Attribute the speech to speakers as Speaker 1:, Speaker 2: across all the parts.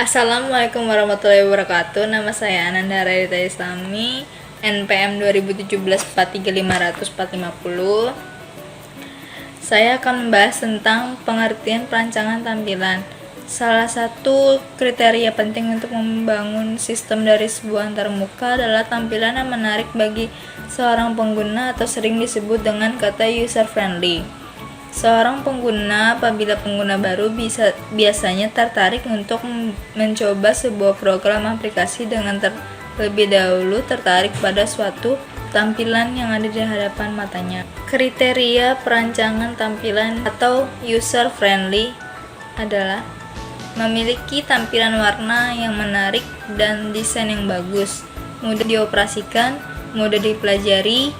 Speaker 1: Assalamualaikum warahmatullahi wabarakatuh. Nama saya Ananda Radita Islami, NPM 2017 43500 Saya akan membahas tentang pengertian perancangan tampilan. Salah satu kriteria penting untuk membangun sistem dari sebuah antarmuka adalah tampilan yang menarik bagi seorang pengguna atau sering disebut dengan kata user friendly. Seorang pengguna, apabila pengguna baru biasanya tertarik untuk mencoba sebuah program aplikasi dengan terlebih dahulu tertarik pada suatu tampilan yang ada di hadapan matanya. Kriteria perancangan tampilan atau user friendly adalah memiliki tampilan warna yang menarik dan desain yang bagus, mudah dioperasikan, mudah dipelajari,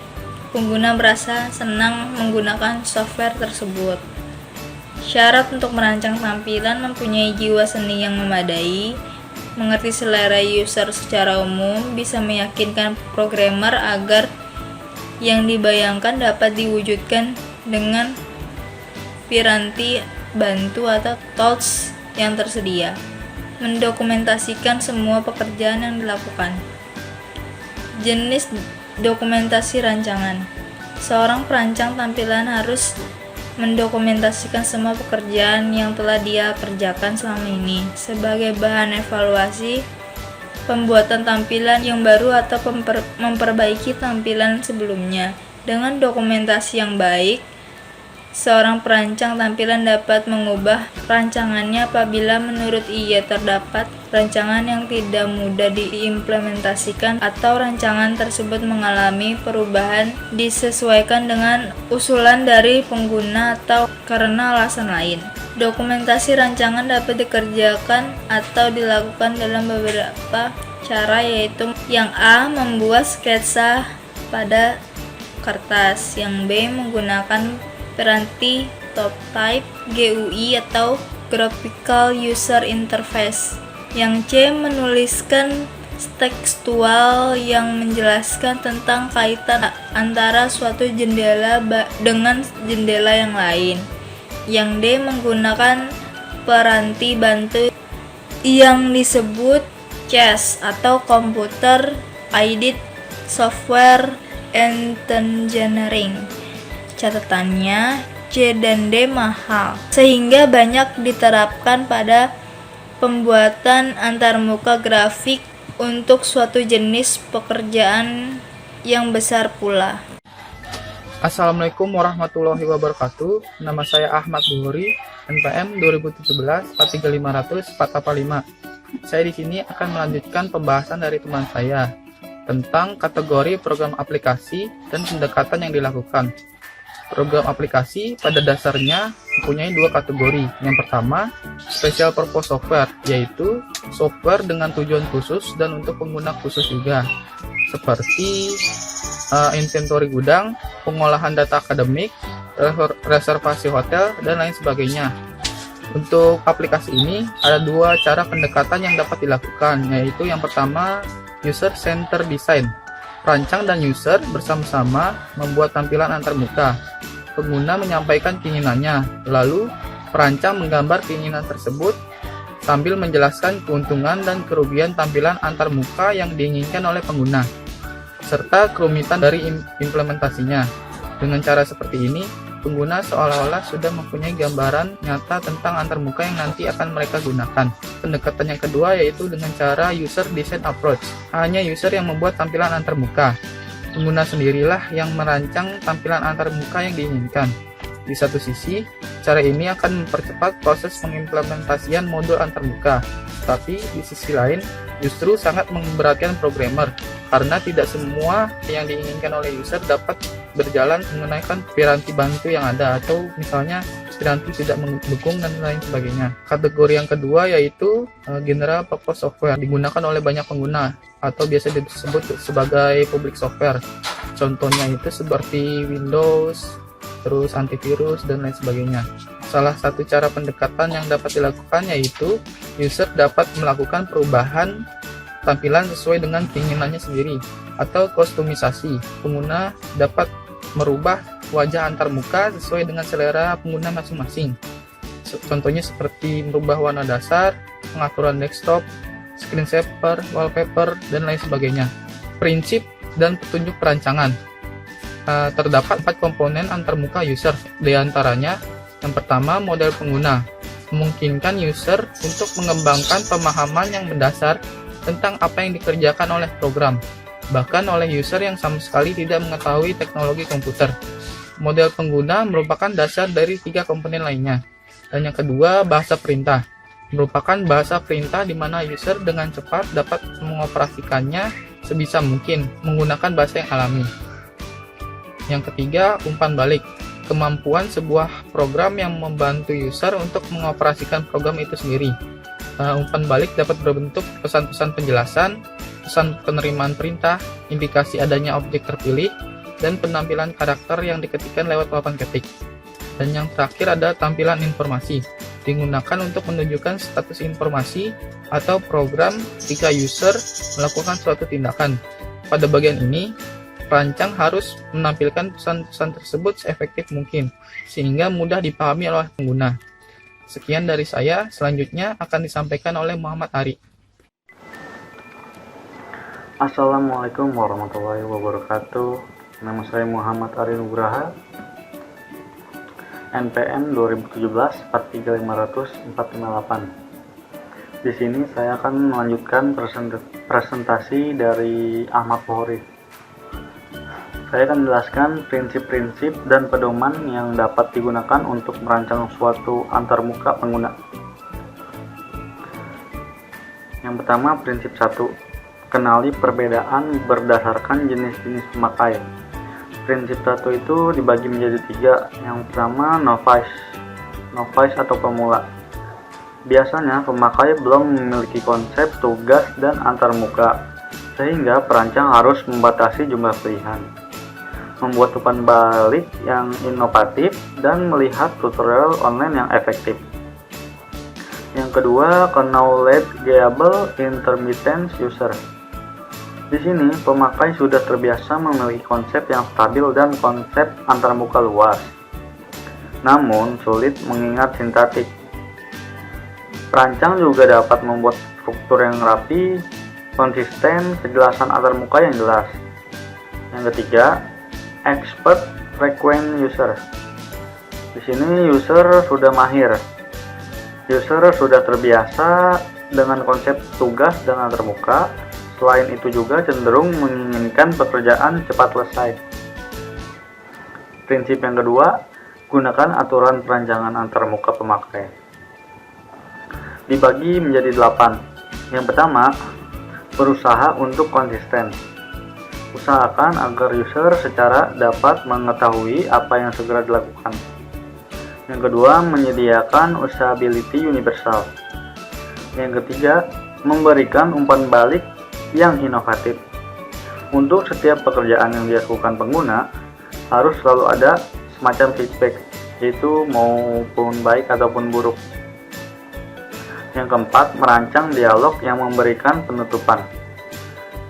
Speaker 1: pengguna merasa senang menggunakan software tersebut. Syarat untuk merancang tampilan: mempunyai jiwa seni yang memadai, mengerti selera user secara umum, bisa meyakinkan programmer agar yang dibayangkan dapat diwujudkan dengan piranti bantu atau tools yang tersedia, mendokumentasikan semua pekerjaan yang dilakukan. Jenis dokumentasi rancangan. Seorang perancang tampilan harus mendokumentasikan semua pekerjaan yang telah dia kerjakan selama ini sebagai bahan evaluasi pembuatan tampilan yang baru atau memperbaiki tampilan sebelumnya. Dengan dokumentasi yang baik, seorang perancang tampilan dapat mengubah rancangannya apabila menurut ia terdapat rancangan yang tidak mudah diimplementasikan atau rancangan tersebut mengalami perubahan disesuaikan dengan usulan dari pengguna atau karena alasan lain. Dokumentasi rancangan dapat dikerjakan atau dilakukan dalam beberapa cara, yaitu yang A. Membuat sketsa pada kertas, yang B. Menggunakan piranti type GUI atau Graphical User Interface, yang C. Menuliskan tekstual yang menjelaskan tentang kaitan antara suatu jendela dengan jendela yang lain, yang D. Menggunakan piranti bantu yang disebut CAS atau Computer Aided Software Engineering. Catatannya, C dan D mahal, sehingga banyak diterapkan pada pembuatan antarmuka grafik untuk suatu jenis pekerjaan yang besar pula.
Speaker 2: Assalamualaikum warahmatullahi wabarakatuh. Nama saya Ahmad Buhuri, NPM 2017 43500 Saya di sini akan melanjutkan pembahasan dari teman saya tentang kategori program aplikasi dan pendekatan yang dilakukan. Program aplikasi pada dasarnya mempunyai dua kategori. Yang pertama, special purpose software, yaitu software dengan tujuan khusus dan untuk pengguna khusus juga, seperti inventory gudang, pengolahan data akademik, reservasi hotel, dan lain sebagainya. Untuk aplikasi ini, ada dua cara pendekatan yang dapat dilakukan, yaitu yang pertama, user-centered design. Perancang dan user bersama-sama membuat tampilan antarmuka. Pengguna menyampaikan keinginannya, lalu perancang menggambar keinginan tersebut sambil menjelaskan keuntungan dan kerugian tampilan antarmuka yang diinginkan oleh pengguna, serta kerumitan dari implementasinya. Dengan cara seperti ini, pengguna seolah-olah sudah mempunyai gambaran nyata tentang antarmuka yang nanti akan mereka gunakan. Pendekatan yang kedua yaitu dengan cara user design approach. Hanya user yang membuat tampilan antarmuka. Pengguna sendirilah yang merancang tampilan antarmuka yang diinginkan. Di satu sisi, cara ini akan mempercepat proses pengimplementasian modul antarmuka. Tapi di sisi lain, justru sangat memberatkan programmer, karena tidak semua yang diinginkan oleh user dapat berjalan menggunakan piranti bantu yang ada, atau misalnya piranti tidak mendukung dan lain sebagainya. Kategori yang kedua yaitu general purpose software, digunakan oleh banyak pengguna atau biasa disebut sebagai public software. Contohnya itu seperti Windows, terus antivirus dan lain sebagainya. Salah satu cara pendekatan yang dapat dilakukan yaitu user dapat melakukan perubahan tampilan sesuai dengan keinginannya sendiri atau kustomisasi. Pengguna dapat merubah wajah antarmuka sesuai dengan selera pengguna masing-masing. Contohnya seperti merubah warna dasar, pengaturan desktop, screensaver, wallpaper, dan lain sebagainya. Prinsip dan petunjuk perancangan. Terdapat 4 komponen antarmuka user, di antaranya yang pertama model pengguna, memungkinkan user untuk mengembangkan pemahaman yang mendasar tentang apa yang dikerjakan oleh program, bahkan oleh user yang sama sekali tidak mengetahui teknologi komputer. Model pengguna merupakan dasar dari 3 komponen lainnya. Dan yang kedua, bahasa perintah, merupakan bahasa perintah di mana user dengan cepat dapat mengoperasikannya sebisa mungkin menggunakan bahasa yang alami. Yang ketiga, umpan balik, kemampuan sebuah program yang membantu user untuk mengoperasikan program itu sendiri. Umpan balik dapat berbentuk pesan-pesan penjelasan, pesan penerimaan perintah, indikasi adanya objek terpilih, dan penampilan karakter yang diketikkan lewat papan ketik. Dan yang terakhir ada tampilan informasi, digunakan untuk menunjukkan status informasi atau program jika user melakukan suatu tindakan. Pada bagian ini, perancang harus menampilkan pesan-pesan tersebut seefektif mungkin, sehingga mudah dipahami oleh pengguna. Sekian dari saya, selanjutnya akan disampaikan oleh Muhammad Ari.
Speaker 3: Assalamualaikum warahmatullahi wabarakatuh. Nama saya Muhammad Ari Nugraha, NPM 2017 43500 458. Di sini saya akan melanjutkan presentasi dari Ahmad Pohori. Saya akan menjelaskan prinsip-prinsip dan pedoman yang dapat digunakan untuk merancang suatu antarmuka pengguna. Yang pertama, prinsip 1. Kenali perbedaan berdasarkan jenis-jenis pemakai. Prinsip 1 itu dibagi menjadi 3. Yang pertama, novice atau pemula. Biasanya pemakai belum memiliki konsep tugas dan antarmuka, sehingga perancang harus membatasi jumlah pilihan, membuat umpan balik yang inovatif, dan melihat tutorial online yang efektif. Yang kedua, knowledgeable intermittent user. Di sini, pemakai sudah terbiasa memiliki konsep yang stabil dan konsep antarmuka luas, namun sulit mengingat sintaktik. Perancang juga dapat membuat struktur yang rapi, konsisten, kejelasan antarmuka yang jelas. Yang ketiga, expert frequent user. Di sini user sudah mahir. User sudah terbiasa dengan konsep tugas dan antarmuka. Selain itu juga cenderung menginginkan pekerjaan cepat selesai. Prinsip yang kedua, gunakan aturan perancangan antarmuka pemakai. Dibagi menjadi 8. Yang pertama, berusaha untuk konsisten. Usahakan agar user secara dapat mengetahui apa yang segera dilakukan. Yang kedua, menyediakan usability universal. Yang ketiga, memberikan umpan balik yang inovatif. Untuk setiap pekerjaan yang dilakukan pengguna, harus selalu ada semacam feedback, yaitu maupun baik ataupun buruk. Yang keempat, merancang dialog yang memberikan penutupan.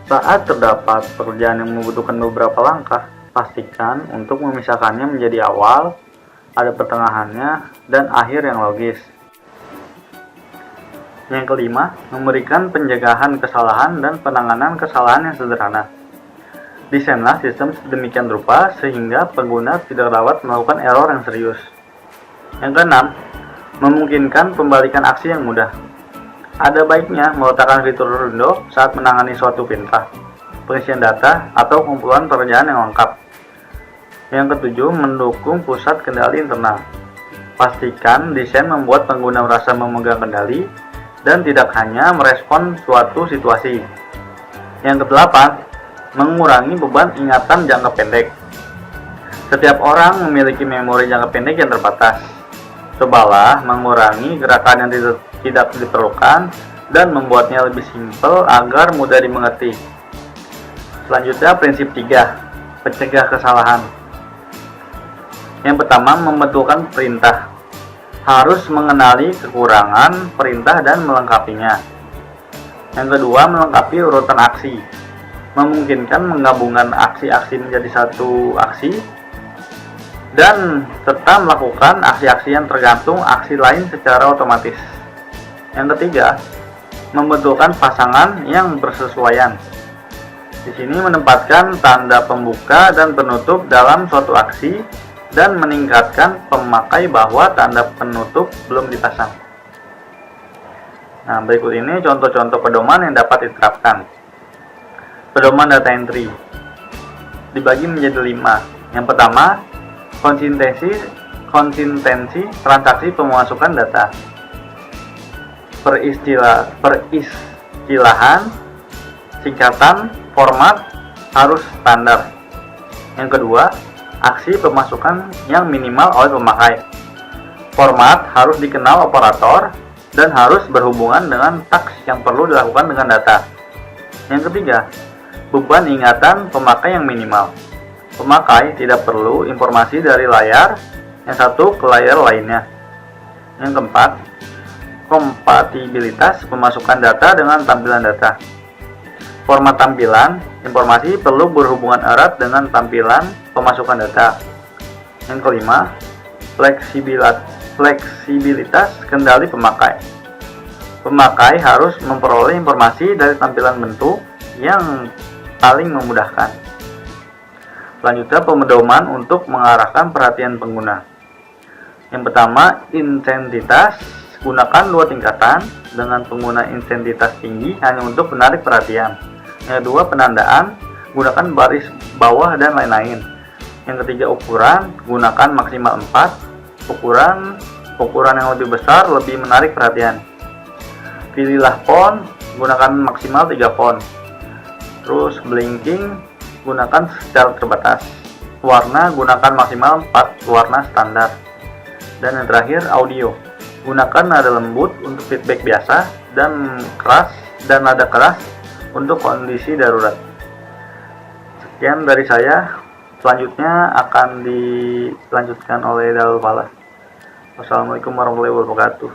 Speaker 3: Saat terdapat pekerjaan yang membutuhkan beberapa langkah, pastikan untuk memisahkannya menjadi awal, ada pertengahannya, dan akhir yang logis. Yang kelima, memberikan pencegahan kesalahan dan penanganan kesalahan yang sederhana. Desainlah sistem sedemikian rupa sehingga pengguna tidak dapat melakukan error yang serius. Yang keenam, memungkinkan pembalikan aksi yang mudah. Ada baiknya meletakkan fitur window saat menangani suatu perintah, pengisian data, atau kumpulan pekerjaan yang lengkap. Yang ketujuh, mendukung pusat kendali internal. Pastikan desain membuat pengguna merasa memegang kendali dan tidak hanya merespon suatu situasi. Yang kedelapan, mengurangi beban ingatan jangka pendek. Setiap orang memiliki memori jangka pendek yang terbatas. Cobalah mengurangi gerakan yang tidak diperlukan dan membuatnya lebih simpel agar mudah dimengerti. Selanjutnya, prinsip 3, pencegah kesalahan. Yang pertama, membentukkan perintah. Harus mengenali kekurangan perintah dan melengkapinya. Yang kedua, melengkapi urutan aksi. Memungkinkan menggabungkan aksi-aksi menjadi satu aksi, dan serta melakukan aksi-aksi yang tergantung aksi lain secara otomatis. Yang ketiga, Membetulkan pasangan yang bersesuaian. Di sini menempatkan tanda pembuka dan penutup dalam suatu aksi dan mengingatkan pemakai bahwa tanda penutup belum dipasang. Nah, berikut ini contoh-contoh pedoman yang dapat diterapkan. Pedoman data entry dibagi menjadi 5. Yang pertama, konsistensi transaksi pemasukan data. Peristilahan, singkatan, format harus standar. Yang kedua, aksi pemasukan yang minimal oleh pemakai. Format harus dikenal operator dan harus berhubungan dengan taks yang perlu dilakukan dengan data. Yang ketiga, beban ingatan pemakai yang minimal. Pemakai tidak perlu informasi dari layar yang satu ke layar lainnya. Yang keempat, kompatibilitas pemasukan data dengan tampilan data. Format tampilan informasi perlu berhubungan erat dengan tampilan pemasukan data. Yang kelima, fleksibilitas kendali pemakai. Pemakai harus memperoleh informasi dari tampilan bentuk yang paling memudahkan. Selanjutnya, pedoman untuk mengarahkan perhatian pengguna. Yang pertama, intensitas. Gunakan 2 tingkatan dengan pengguna intensitas tinggi hanya untuk menarik perhatian. Yang kedua, penandaan. Gunakan baris bawah dan lain-lain. Yang ketiga, ukuran. Gunakan maksimal 4. Ukuran yang lebih besar lebih menarik perhatian. Pilihlah font. Gunakan maksimal 3 font. Terus blinking. Gunakan secara terbatas. Warna. Gunakan maksimal 4 warna standar. Dan yang terakhir, audio. Gunakan nada lembut untuk feedback biasa dan nada keras untuk kondisi darurat. Sekian dari saya. Selanjutnya akan dilanjutkan oleh Dalul Falah. Wassalamualaikum warahmatullahi wabarakatuh.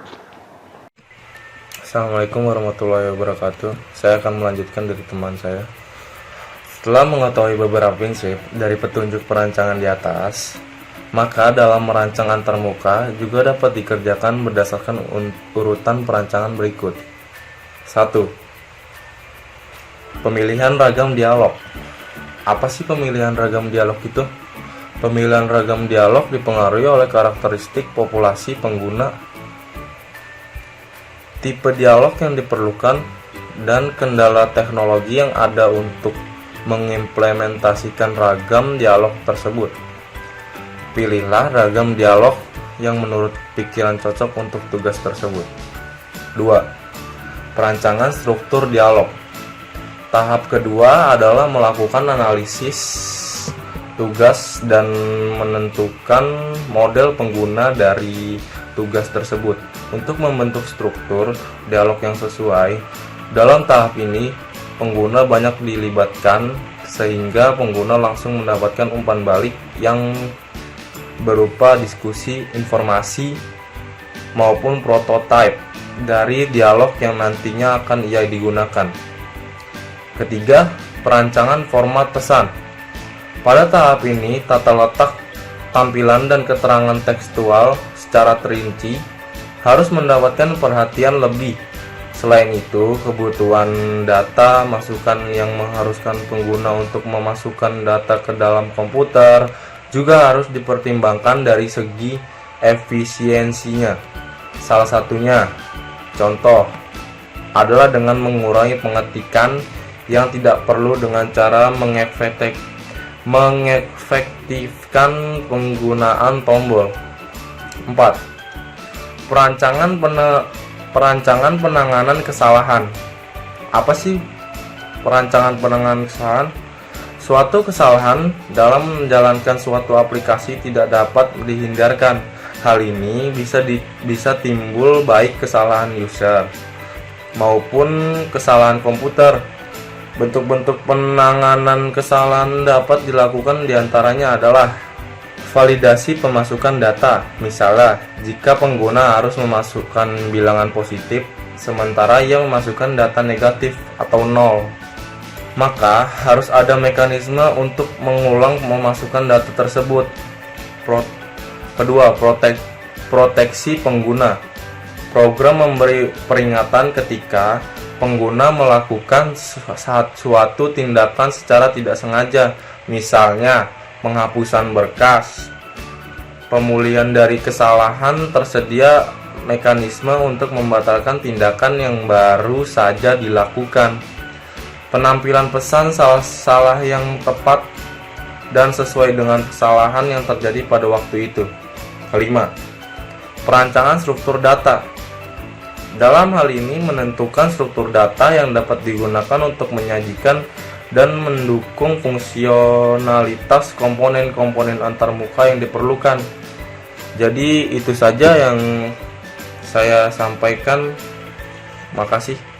Speaker 4: Assalamualaikum warahmatullahi wabarakatuh. Saya akan melanjutkan dari teman saya. Setelah mengetahui beberapa prinsip dari petunjuk perancangan di atas, maka dalam merancang antarmuka juga dapat dikerjakan berdasarkan urutan perancangan berikut. 1. Pemilihan ragam dialog. Apa sih pemilihan ragam dialog itu? Pemilihan ragam dialog dipengaruhi oleh karakteristik populasi pengguna, tipe dialog yang diperlukan, dan kendala teknologi yang ada untuk mengimplementasikan ragam dialog tersebut. Pilihlah ragam dialog yang menurut pikiran cocok untuk tugas tersebut. 2. Perancangan struktur dialog. Tahap kedua adalah melakukan analisis tugas dan menentukan model pengguna dari tugas tersebut untuk membentuk struktur dialog yang sesuai. Dalam tahap ini, pengguna banyak dilibatkan sehingga pengguna langsung mendapatkan umpan balik yang berupa diskusi, informasi, maupun prototipe dari dialog yang nantinya akan ia digunakan. Ketiga, perancangan format pesan. Pada tahap ini, tata letak, tampilan, dan keterangan tekstual secara terinci harus mendapatkan perhatian lebih. Selain itu, kebutuhan data masukan yang mengharuskan pengguna untuk memasukkan data ke dalam komputer juga harus dipertimbangkan dari segi efisiensinya. Salah satunya, contoh, adalah dengan mengurangi pengetikan yang tidak perlu dengan cara mengefektifkan penggunaan tombol. 4. Perancangan penanganan kesalahan. Apa sih perancangan penanganan kesalahan? Suatu kesalahan dalam menjalankan suatu aplikasi tidak dapat dihindarkan. Hal ini bisa timbul baik kesalahan user maupun kesalahan komputer. Bentuk-bentuk penanganan kesalahan dapat dilakukan diantaranya adalah validasi pemasukan data. Misalnya, jika pengguna harus memasukkan bilangan positif sementara ia memasukkan data negatif atau 0, maka harus ada mekanisme untuk mengulang memasukkan data tersebut. Kedua, proteksi pengguna. Program memberi peringatan ketika pengguna melakukan suatu tindakan secara tidak sengaja, misalnya penghapusan berkas. Pemulihan dari kesalahan, tersedia mekanisme untuk membatalkan tindakan yang baru saja dilakukan. Penampilan pesan salah yang tepat dan sesuai dengan kesalahan yang terjadi pada waktu itu. Kelima, perancangan struktur data. Dalam hal ini menentukan struktur data yang dapat digunakan untuk menyajikan dan mendukung fungsionalitas komponen-komponen antarmuka yang diperlukan. Jadi itu saja yang saya sampaikan. Makasih.